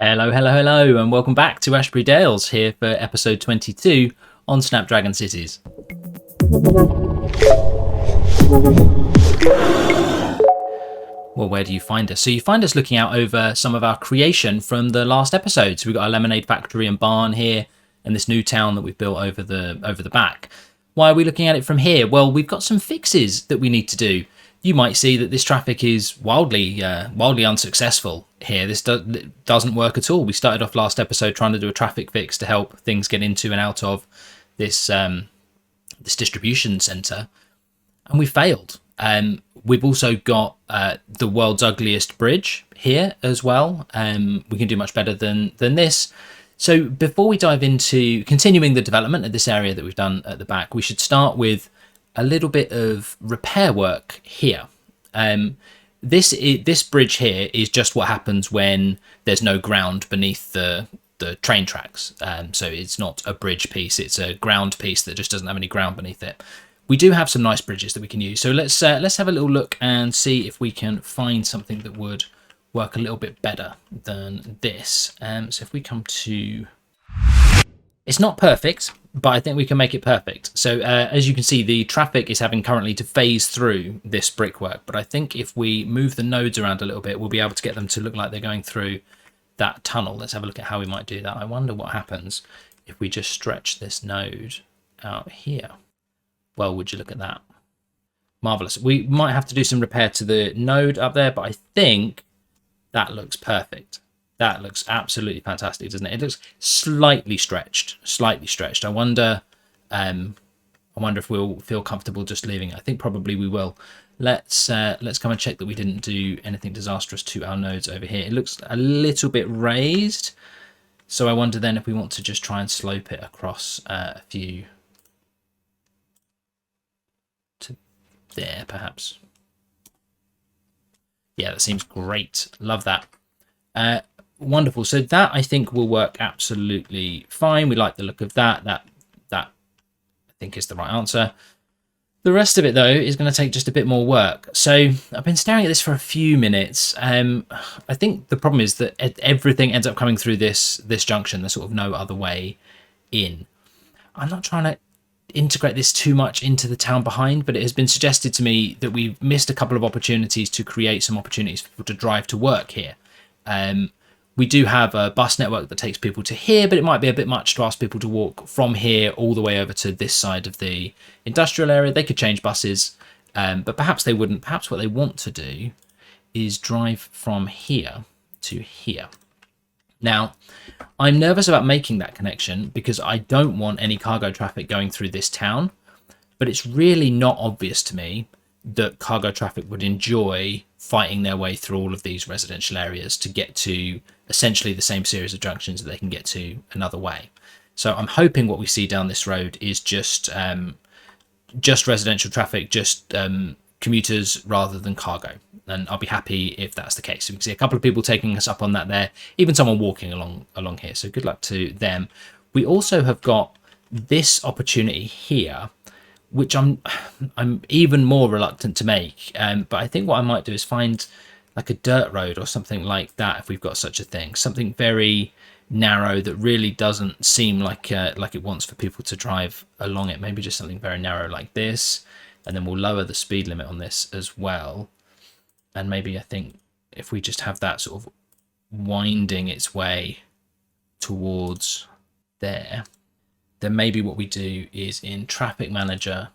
Hello, hello, hello, and welcome back to Ashbury Dales here for episode 22 on Snapdragon Cities. Well, where do you find us? So you find us looking out over some of our creation from the last episode. So we've got our lemonade factory and barn here, and this new town that we've built over the back. Why are we looking at it from here? Well, we've got some fixes that we need to do. You might see that this traffic is wildly unsuccessful here. This doesn't work at all. We started off last episode trying to do a traffic fix to help things get into and out of this this distribution centre, and we failed. We've also got the world's ugliest bridge here as well. We can do much better than this. So before we dive into continuing the development of this area that we've done at the back, we should start with a little bit of repair work here. This bridge here is just what happens when there's no ground beneath the train tracks. So it's not a bridge piece, it's a ground piece that just doesn't have any ground beneath it. We do have some nice bridges that we can use. So let's have a little look and see if we can find something that would work a little bit better than this. So if we come to... It's not perfect, but I think we can make it perfect. So as you can see, the traffic is having currently to phase through this brickwork. But I think if we move the nodes around a little bit, we'll be able to get them to look like they're going through that tunnel. Let's have a look at how we might do that. I wonder what happens if we just stretch this node out here. Well, would you look at that? Marvelous. We might have to do some repair to the node up there, but I think that looks perfect. That looks absolutely fantastic, doesn't it? It looks slightly stretched. I wonder if we'll feel comfortable just leaving it. I think probably we will. Let's come and check that we didn't do anything disastrous to our nodes over here. It looks a little bit raised, so I wonder then if we want to just try and slope it across a few to there, perhaps. Yeah, that seems great. Love that. Wonderful. So that I think will work absolutely fine. We like the look of that. That I think is the right answer. The rest of it though is going to take just a bit more work. So I've been staring at this for a few minutes. I think the problem is that everything ends up coming through this junction. There's sort of no other way in. I'm not trying to integrate this too much into the town behind, but it has been suggested to me that we've missed a couple of opportunities to create some opportunities for people to drive to work here. We do have a bus network that takes people to here, but it might be a bit much to ask people to walk from here all the way over to this side of the industrial area. They could change buses, but perhaps they wouldn't. Perhaps what they want to do is drive from here to here. Now, I'm nervous about making that connection because I don't want any cargo traffic going through this town, but it's really not obvious to me that cargo traffic would enjoy fighting their way through all of these residential areas to get to essentially the same series of junctions that they can get to another way. So I'm hoping what we see down this road is just residential traffic, just commuters rather than cargo. And I'll be happy if that's the case. So we can see a couple of people taking us up on that there, even someone walking along here. So good luck to them. We also have got this opportunity here, which I'm even more reluctant to make. But I think what I might do is find like a dirt road or something like that if we've got such a thing. Something very narrow that really doesn't seem like it wants for people to drive along it. Maybe just something very narrow like this. And then we'll lower the speed limit on this as well. And maybe I think if we just have that sort of winding its way towards there, then maybe what we do is in Traffic Manager,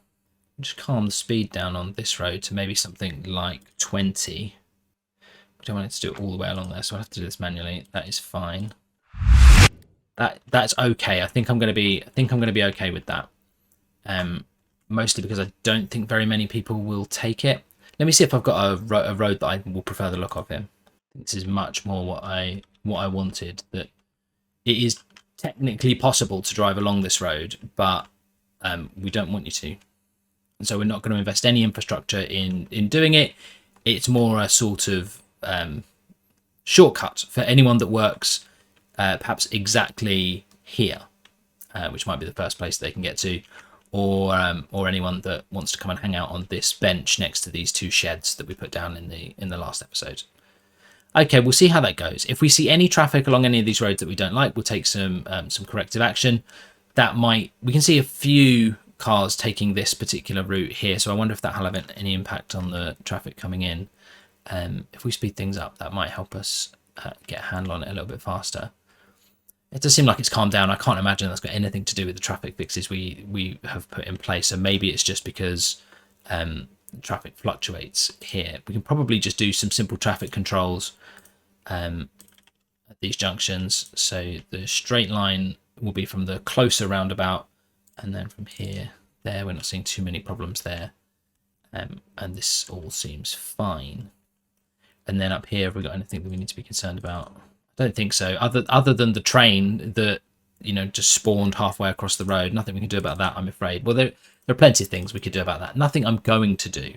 just calm the speed down on this road to maybe something like 20. We don't want it to do it all the way along there, so I'll have to do this manually. That is fine. That's okay. I think I'm going to be okay with that. Mostly because I don't think very many people will take it. Let me see if I've got a road that I will prefer the look of here. This is much more what I wanted. That it is technically possible to drive along this road, but we don't want you to. And so we're not going to invest any infrastructure in doing it. It's more a sort of shortcut for anyone that works perhaps exactly here, which might be the first place they can get to, or anyone that wants to come and hang out on this bench next to these two sheds that we put down in the last episode. Okay, we'll see how that goes. If we see any traffic along any of these roads that we don't like, we'll take some corrective action. We can see a few cars taking this particular route here, so I wonder if that'll have any impact on the traffic coming in. If we speed things up, that might help us get a handle on it a little bit faster. It does seem like it's calmed down. I can't imagine that's got anything to do with the traffic fixes we have put in place. So maybe it's just because traffic fluctuates here. We can probably just do some simple traffic controls at these junctions. So the straight line will be from the closer roundabout, and then from here, there, we're not seeing too many problems there. And this all seems fine. And then up here, have we got anything that we need to be concerned about? I don't think so. Other than the train that, you know, just spawned halfway across the road. Nothing we can do about that, I'm afraid. Well, there are plenty of things we could do about that. Nothing I'm going to do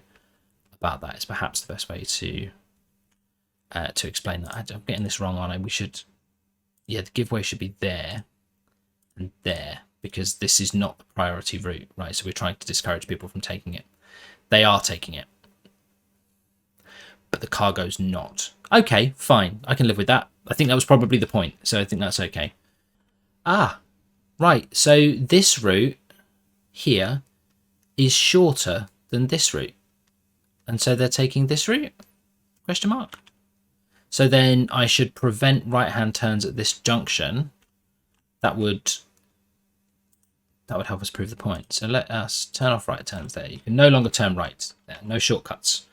about that is perhaps the best way to explain that. I'm getting this wrong, aren't I? We should, yeah, the giveaway should be there and there, because this is not the priority route, right? So we're trying to discourage people from taking it. They are taking it, but the cargo's not. Okay, fine. I can live with that. I think that was probably the point, so I think that's okay. Ah, right. So this route here is shorter than this route, and so they're taking this route? Question mark. So then I should prevent right-hand turns at this junction. That would help us prove the point. So let us turn off right turns there. You can no longer turn right there. No shortcuts.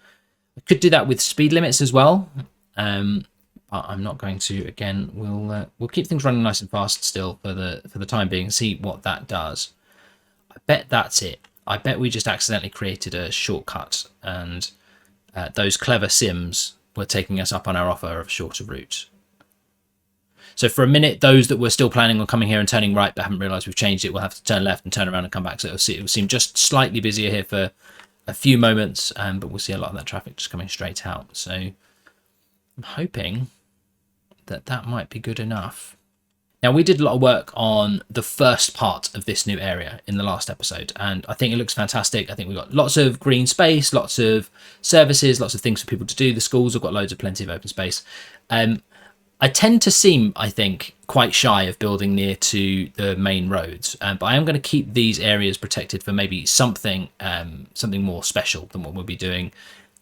I could do that with speed limits as well, but I'm not going to. Again, we'll keep things running nice and fast still for the time being and see what that does. I bet that's it. I bet we just accidentally created a shortcut, and those clever Sims were taking us up on our offer of a shorter route. So for a minute, those that were still planning on coming here and turning right but haven't realised we've changed it will have to turn left and turn around and come back. So it will seem just slightly busier here for a few moments, but we'll see a lot of that traffic just coming straight out. So I'm hoping that might be good enough. Now, we did a lot of work on the first part of this new area in the last episode, and I think it looks fantastic. I think we've got lots of green space, lots of services, lots of things for people to do. The schools have got plenty of open space. I tend to seem, I think, quite shy of building near to the main roads, but I am going to keep these areas protected for maybe something more special than what we'll be doing,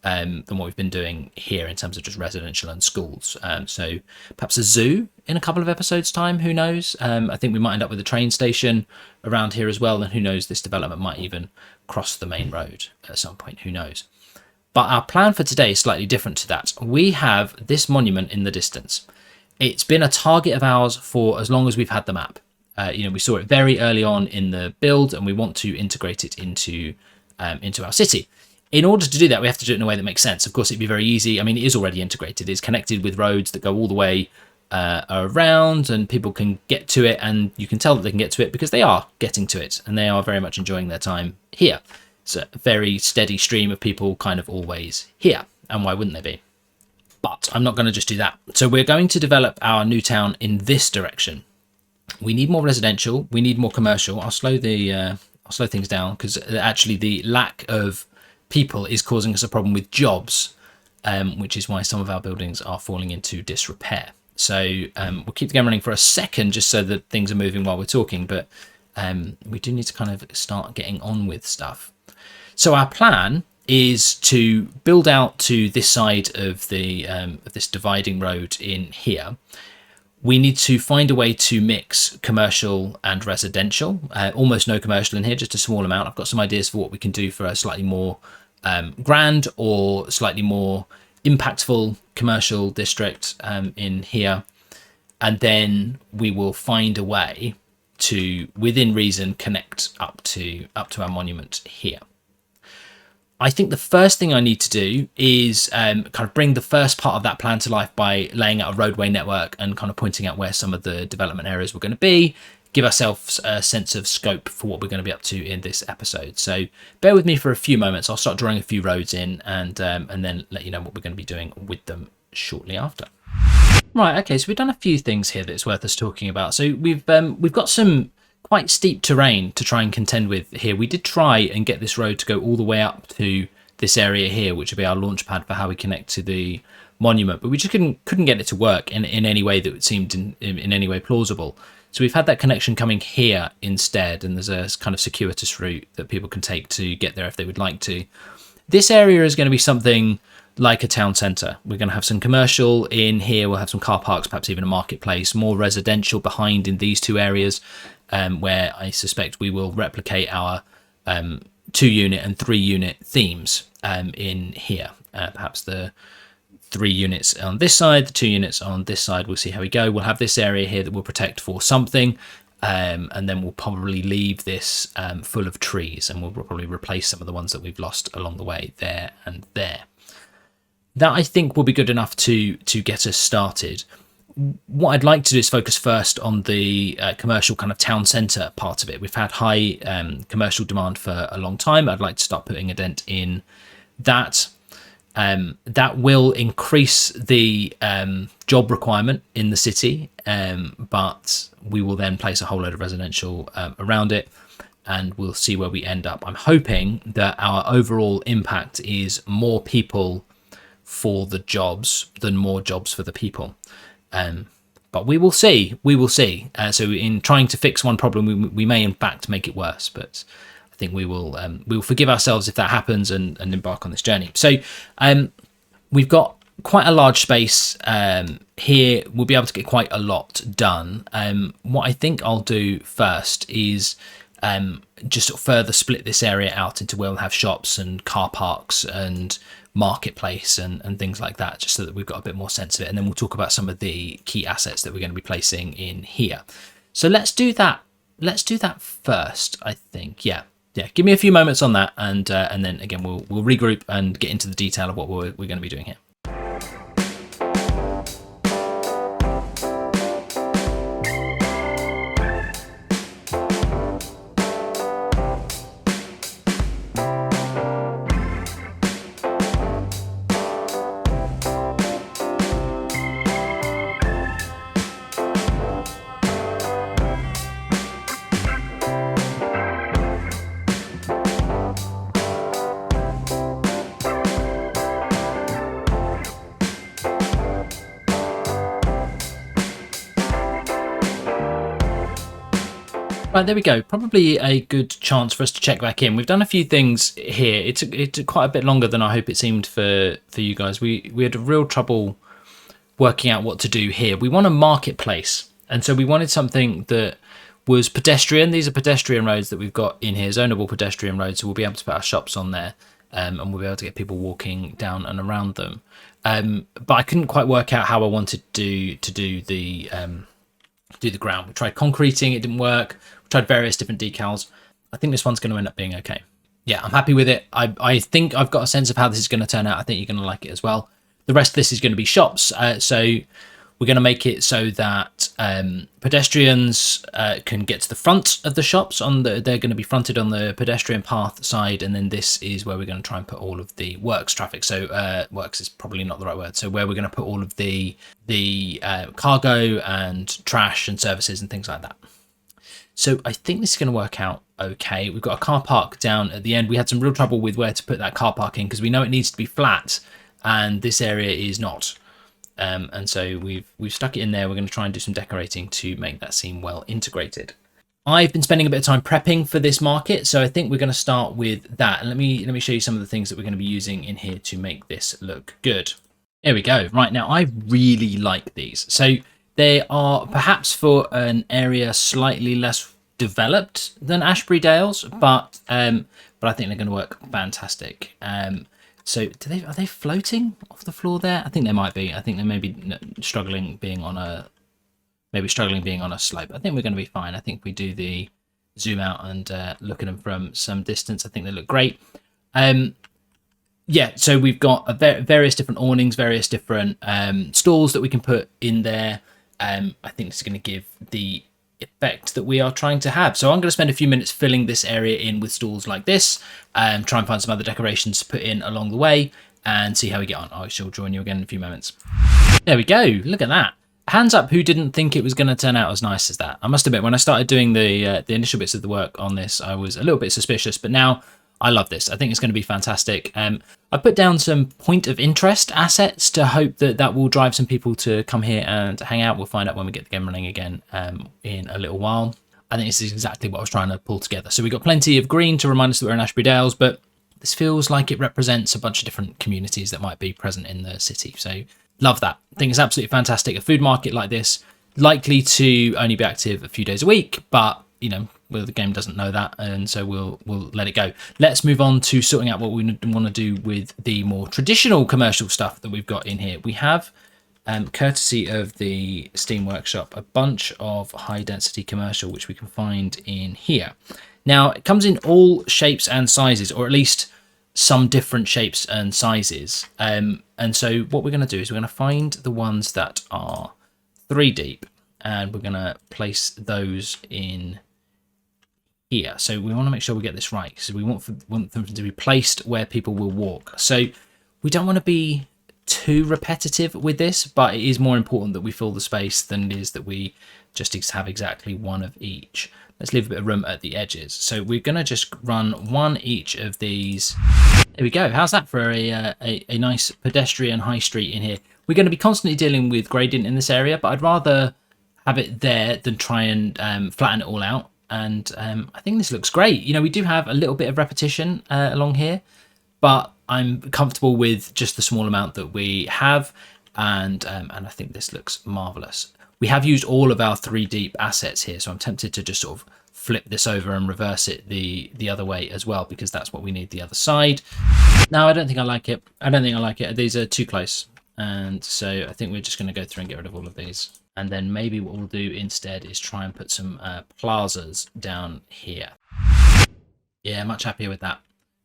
than what we've been doing here in terms of just residential and schools. So perhaps a zoo in a couple of episodes' time, who knows? I think we might end up with a train station around here as well, and who knows, this development might even cross the main road at some point, who knows? But our plan for today is slightly different to that. We have this monument in the distance. It's been a target of ours for as long as we've had the map. We saw it very early on in the build, and we want to integrate it into our city. In order to do that, we have to do it in a way that makes sense. Of course, it'd be very easy. I mean, it is already integrated. It's connected with roads that go all the way around, and people can get to it, and you can tell that they can get to it because they are getting to it, and they are very much enjoying their time here. It's a very steady stream of people kind of always here, and why wouldn't they be? But I'm not going to just do that. So we're going to develop our new town in this direction. We need more residential. We need more commercial. I'll slow things down, because actually the lack of people is causing us a problem with jobs, which is why some of our buildings are falling into disrepair. So we'll keep the game running for a second just so that things are moving while we're talking. But we do need to kind of start getting on with stuff. So our plan is to build out to this side of this dividing road in here. We need to find a way to mix commercial and residential. Almost no commercial in here, just a small amount. I've got some ideas for what we can do for a slightly more grand or slightly more impactful commercial district in here. And then we will find a way to, within reason, connect up to our monument here. I think the first thing I need to do is kind of bring the first part of that plan to life by laying out a roadway network and kind of pointing out where some of the development areas we're going to be, give ourselves a sense of scope for what we're going to be up to in this episode. So bear with me for a few moments. I'll start drawing a few roads in and then let you know what we're going to be doing with them shortly after. Right, okay, so we've done a few things here that's worth us talking about. So we've got some quite steep terrain to try and contend with here. We did try and get this road to go all the way up to this area here, which will be our launch pad for how we connect to the monument, but we just couldn't get it to work in any way that seemed in any way plausible. So we've had that connection coming here instead, and there's a kind of circuitous route that people can take to get there if they would like to. This area is going to be something like a town centre. We're going to have some commercial in here, we'll have some car parks, perhaps even a marketplace, more residential behind in these two areas, where I suspect we will replicate our 2-unit and 3-unit themes in here. Perhaps the 3 units on this side, the 2 units on this side. We'll see how we go. We'll have this area here that we'll protect for something, and then we'll probably leave this full of trees, and we'll probably replace some of the ones that we've lost along the way there and there. That, I think, will be good enough to get us started. What I'd like to do is focus first on the commercial kind of town centre part of it. We've had high commercial demand for a long time. I'd like to start putting a dent in that. That will increase the job requirement in the city, but we will then place a whole load of residential around it, and we'll see where we end up. I'm hoping that our overall impact is more people for the jobs than more jobs for the people. But we will see. So in trying to fix one problem, we may in fact make it worse, but I think we'll forgive ourselves if that happens and embark on this journey. So we've got quite a large space here. We'll be able to get quite a lot done. What I think I'll do first is just sort of further split this area out into where we'll have shops and car parks and marketplace and things like that, just so that we've got a bit more sense of it. And then we'll talk about some of the key assets that we're going to be placing in here. So let's do that. Let's do that first, I think. Yeah. Give me a few moments on that, and then again we'll regroup and get into the detail of what we're going to be doing here. Right, there we go. Probably a good chance for us to check back in. We've done a few things here. It took quite a bit longer than I hope it seemed for you guys. We had real trouble working out what to do here. We want a marketplace, and so we wanted something that was pedestrian. These are pedestrian roads that we've got in here, zonable pedestrian roads, so we'll be able to put our shops on there, and we'll be able to get people walking down and around them. But I couldn't quite work out how I wanted to do the ground. We tried concreting, it didn't work. We tried various different decals. I think this one's going to end up being okay. Yeah, I'm happy with it. I think I've got a sense of how this is going to turn out. I think you're going to like it as well. The rest of this is going to be shops. So we're going to make it so that pedestrians can get to the front of the shops. They're going to be fronted on the pedestrian path side, and then this is where we're going to try and put all of the works traffic. So works is probably not the right word. So where we're going to put all of the cargo and trash and services and things like that. So I think this is going to work out okay. We've got a car park down at the end. We had some real trouble with where to put that car park in because we know it needs to be flat, and this area is not. And so we've stuck it in there. We're going to try and do some decorating to make that seem well integrated. I've been spending a bit of time prepping for this market, so I think we're going to start with that. And let me show you some of the things that we're going to be using in here to make this look good. There we go. Right, now I really like these. So they are perhaps for an area slightly less developed than Ashbury Dales, but I think they're going to work fantastic. So are they floating off the floor there? I think they might be. I think they may be struggling being on a slope. I think we're going to be fine. I think if we do the zoom out and look at them from some distance, I think they look great. Yeah, so we've got various different awnings, various different stalls that we can put in there. I think this is going to give the effect that we are trying to have. So I'm going to spend a few minutes filling this area in with stalls like this, try and find some other decorations to put in along the way and see how we get on. I shall join you again in a few moments. There we go. Look at that. Hands up who didn't think it was going to turn out as nice as that. I must admit, when I started doing the initial bits of the work on this, I was a little bit suspicious, but now I love this. I think it's going to be fantastic. I put down some point of interest assets to hope that that will drive some people to come here and hang out. We'll find out when we get the game running again in a little while. I think this is exactly what I was trying to pull together. So we've got plenty of green to remind us that we're in Ashbury Dales, but this feels like it represents a bunch of different communities that might be present in the city. So love that. I think it's absolutely fantastic. A food market like this, likely to only be active a few days a week, but you know, well, the game doesn't know that, and so we'll let it go. Let's move on to sorting out what we want to do with the more traditional commercial stuff that we've got in here. We have, courtesy of the Steam Workshop, a bunch of high density commercial which we can find in here. Now it comes in all shapes and sizes, or at least some different shapes and sizes. And so what we're going to do is we're going to find the ones that are 3 deep, and we're going to place those in here. So we want to make sure we get this right, because we want them to be placed where people will walk. So we don't want to be too repetitive with this, but it is more important that we fill the space than it is that we just have exactly one of each. Let's leave a bit of room at the edges. So we're going to just run one each of these. There we go. How's that for a nice pedestrian high street in here? We're going to be constantly dealing with gradient in this area, but I'd rather have it there than try and flatten it all out. And I think this looks great. You know, we do have a little bit of repetition along here, but I'm comfortable with just the small amount that we have, and I think this looks marvelous. We have used all of our 3 deep assets here, so I'm tempted to just sort of flip this over and reverse it the other way as well, because that's what we need the other side. No, I don't think I like it. I don't think I like it. These are too close, and so I think we're just going to go through and get rid of all of these. And then maybe what we'll do instead is try and put some plazas down here. Yeah, much happier with that.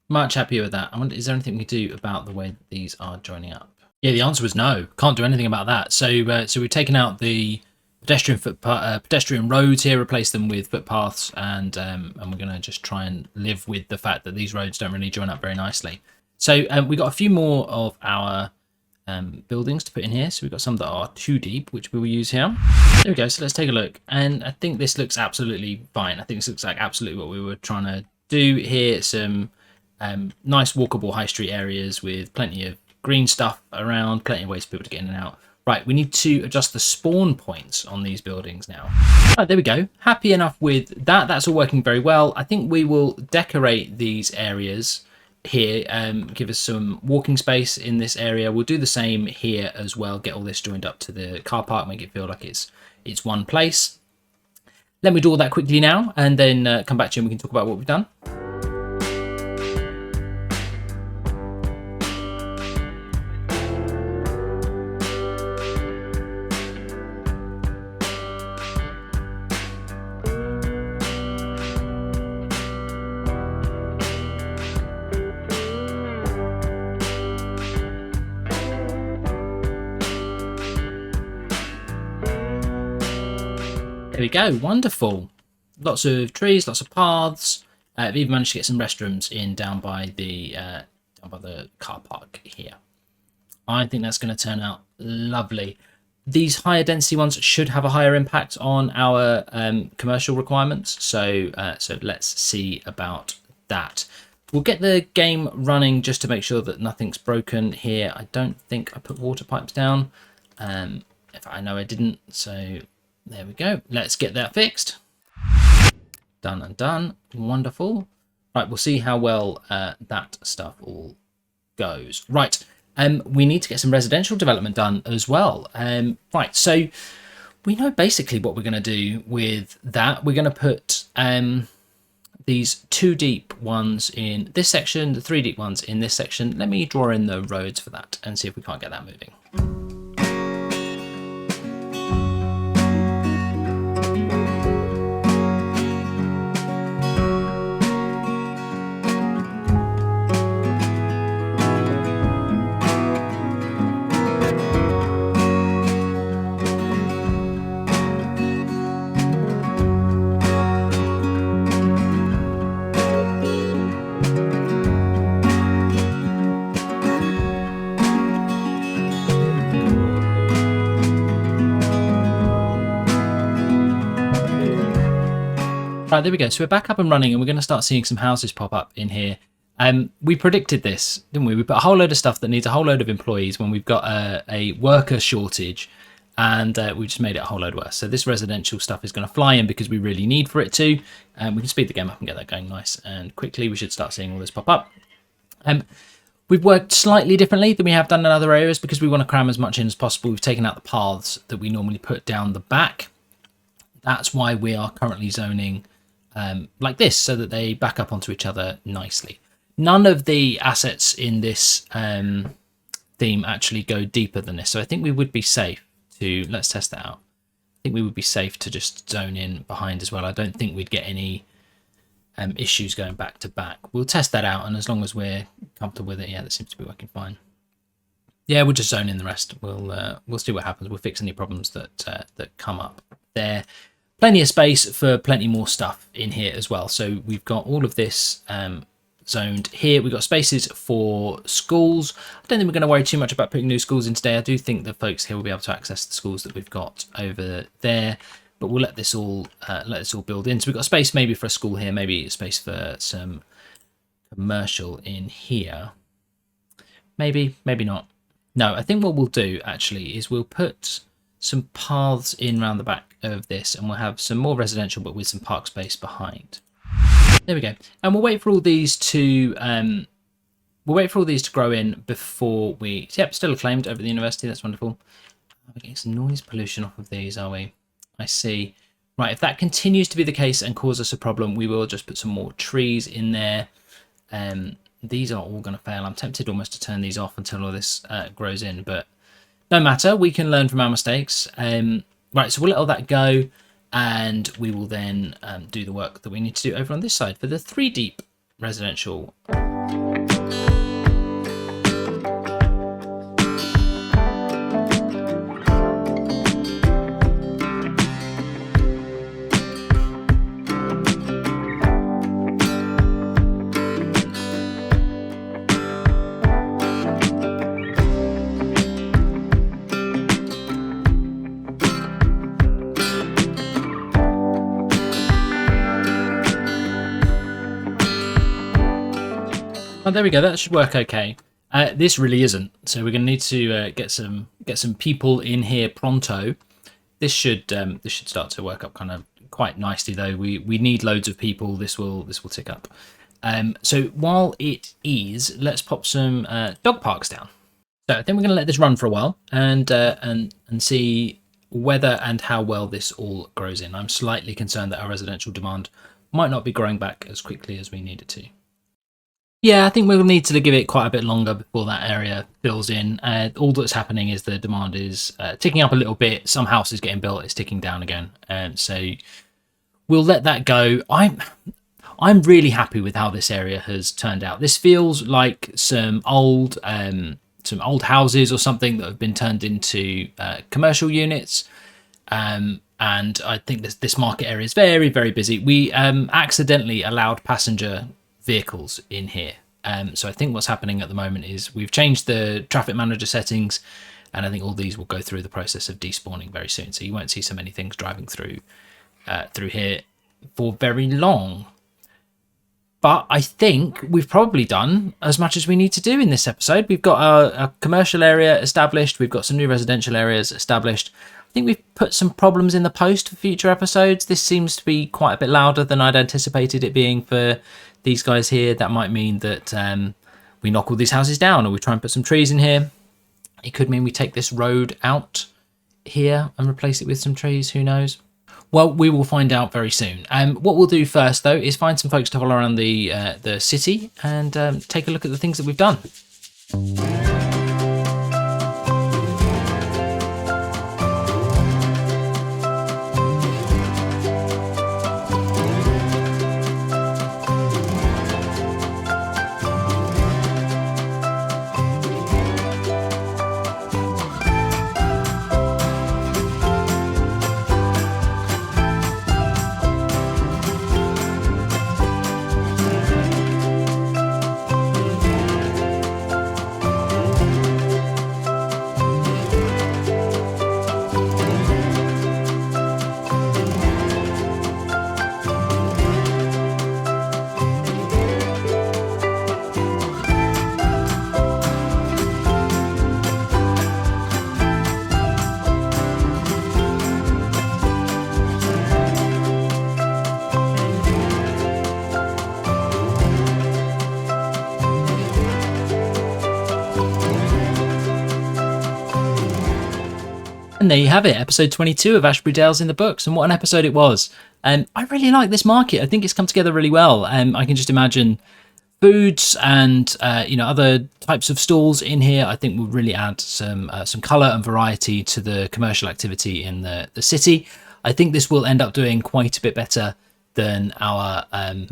Much happier with that. I wonder, is there anything we can do about the way that these are joining up? Yeah, the answer was no. Can't do anything about that. So so we've taken out the pedestrian roads here, replaced them with footpaths, and we're going to just try and live with the fact that these roads don't really join up very nicely. So we got a few more of our buildings to put in here. So we've got some that are 2 deep, which we will use here. There we go. So let's take a look. And I think this looks absolutely fine. I think this looks like absolutely what we were trying to do here. Some nice walkable high street areas with plenty of green stuff around, plenty of ways for people to get in and out. Right, we need to adjust the spawn points on these buildings now. Right, there we go. Happy enough with that. That's all working very well. I think we will decorate these areas here, give us some walking space in this area. We'll do the same here as well, get all this joined up to the car park, make it feel like it's one place. Let me do all that quickly now, and then come back to you and we can talk about what we've done. There we go, wonderful. Lots of trees, lots of paths. I've even managed to get some restrooms in down by the car park here. I think that's going to turn out lovely. These higher density ones should have a higher impact on our commercial requirements. So let's see about that. We'll get the game running just to make sure that nothing's broken here. I don't think I put water pipes down. If I know I didn't, so there we go. Let's get that fixed. Done and done. Wonderful. Right, we'll see how well that stuff all goes. Right, we need to get some residential development done as well. Right, so we know basically what we're going to do with that. We're going to put these 2 deep ones in this section, the 3 deep ones in this section. Let me draw in the roads for that and see if we can't get that moving. Right, there we go. So we're back up and running, and we're going to start seeing some houses pop up in here. We predicted this, didn't we? We put a whole load of stuff that needs a whole load of employees when we've got a worker shortage, and we just made it a whole load worse. So this residential stuff is going to fly in because we really need for it to. We can speed the game up and get that going nice and quickly. We should start seeing all this pop up. We've worked slightly differently than we have done in other areas because we want to cram as much in as possible. We've taken out the paths that we normally put down the back. That's why we are currently zoning like this, so that they back up onto each other nicely. None of the assets in this theme actually go deeper than this. So I think we would be safe to, let's test that out. I think we would be safe to just zone in behind as well. I don't think we'd get any issues going back to back. We'll test that out, and as long as we're comfortable with it, yeah, that seems to be working fine. Yeah, we'll just zone in the rest. We'll see what happens. We'll fix any problems that come up there. Plenty of space for plenty more stuff in here as well. So we've got all of this zoned here. We've got spaces for schools. I don't think we're going to worry too much about putting new schools in today. I do think the folks here will be able to access the schools that we've got over there. But we'll let this all build in. So we've got space maybe for a school here, maybe space for some commercial in here. Maybe not. No, I think what we'll do actually is we'll put some paths in around the back of this, and we'll have some more residential, but with some park space behind. There we go. And we'll wait for all these to grow in before we. Yep, still acclaimed over the university. That's wonderful. We're getting some noise pollution off of these, are we? I see. Right, if that continues to be the case and cause us a problem, we will just put some more trees in there. These are all going to fail. I'm tempted almost to turn these off until all this grows in, but no matter. We can learn from our mistakes. Right, so we'll let all that go, and we will then do the work that we need to do over on this side for the 3 deep residential. Oh, there we go. That should work okay. This really isn't. So we're going to need to get some people in here pronto. This should start to work up kind of quite nicely though. We need loads of people. This will tick up. So while it is, let's pop some dog parks down. So I think we're going to let this run for a while and see whether and how well this all grows in. I'm slightly concerned that our residential demand might not be growing back as quickly as we need it to. Yeah, I think we'll need to give it quite a bit longer before that area fills in. All that's happening is the demand is ticking up a little bit. Some houses getting built, it's ticking down again. So we'll let that go. I'm really happy with how this area has turned out. This feels like some old houses or something that have been turned into commercial units. And I think this market area is very, very busy. We accidentally allowed passenger vehicles in here. So I think what's happening at the moment is we've changed the traffic manager settings, and I think all these will go through the process of despawning very soon. So you won't see so many things driving through here for very long. But I think we've probably done as much as we need to do in this episode. We've got a commercial area established. We've got some new residential areas established. I think we've put some problems in the post for future episodes. This seems to be quite a bit louder than I'd anticipated it being for these guys here. That might mean that we knock all these houses down, or we try and put some trees in here. It could mean we take this road out here and replace it with some trees. Who knows? Well, we will find out very soon. What we'll do first, though, is find some folks to follow around the city and take a look at the things that we've done. And there you have it, episode 22 of Ashbury Dales in the books, and what an episode it was. I really like this market. I think it's come together really well. I can just imagine foods and other types of stalls in here. I think will really add some colour and variety to the commercial activity in the city. I think this will end up doing quite a bit better than our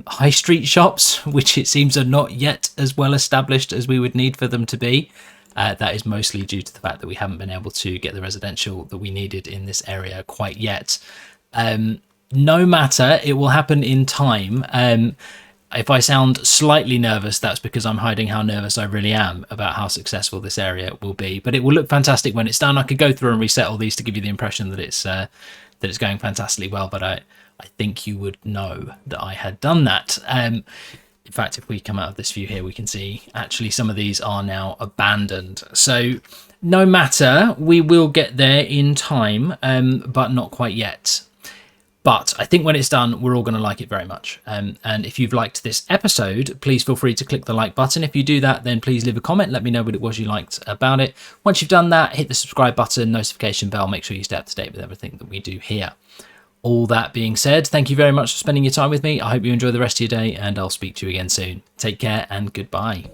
high street shops, which it seems are not yet as well established as we would need for them to be. That is mostly due to the fact that we haven't been able to get the residential that we needed in this area quite yet. No matter, it will happen in time. If I sound slightly nervous, that's because I'm hiding how nervous I really am about how successful this area will be. But it will look fantastic when it's done. I could go through and reset all these to give you the impression that it's going fantastically well, but I think you would know that I had done that. In fact, if we come out of this view here, we can see actually some of these are now abandoned. So no matter, we will get there in time, but not quite yet. But I think when it's done, we're all going to like it very much. And if you've liked this episode, please feel free to click the like button. If you do that, then please leave a comment. Let me know what it was you liked about it. Once you've done that, hit the subscribe button, notification bell. Make sure you stay up to date with everything that we do here. All that being said, thank you very much for spending your time with me. I hope you enjoy the rest of your day, and I'll speak to you again soon. Take care and goodbye.